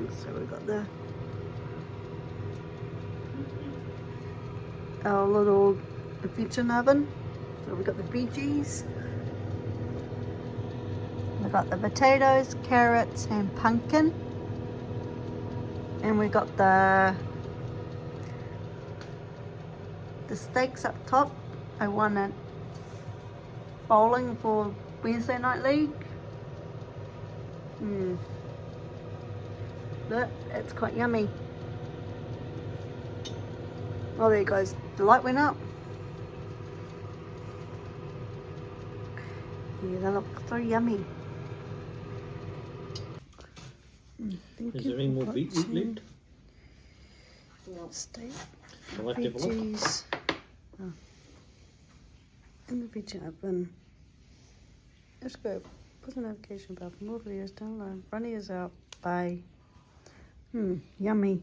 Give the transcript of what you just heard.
So we got our little Convection oven. So we got the veggies. We got the potatoes, carrots, and pumpkin. And we got the steaks up top. I won it bowling for Wednesday night league. Look, it's quite yummy. Oh, there it goes. The light went up. Yeah, they look so yummy. Is there any more beetroot left? Steak, I'll have to have a look. veggies. Oh. In the veggie oven. Let's go. Put a notification about more videos download. Running is out. Bye. Yummy.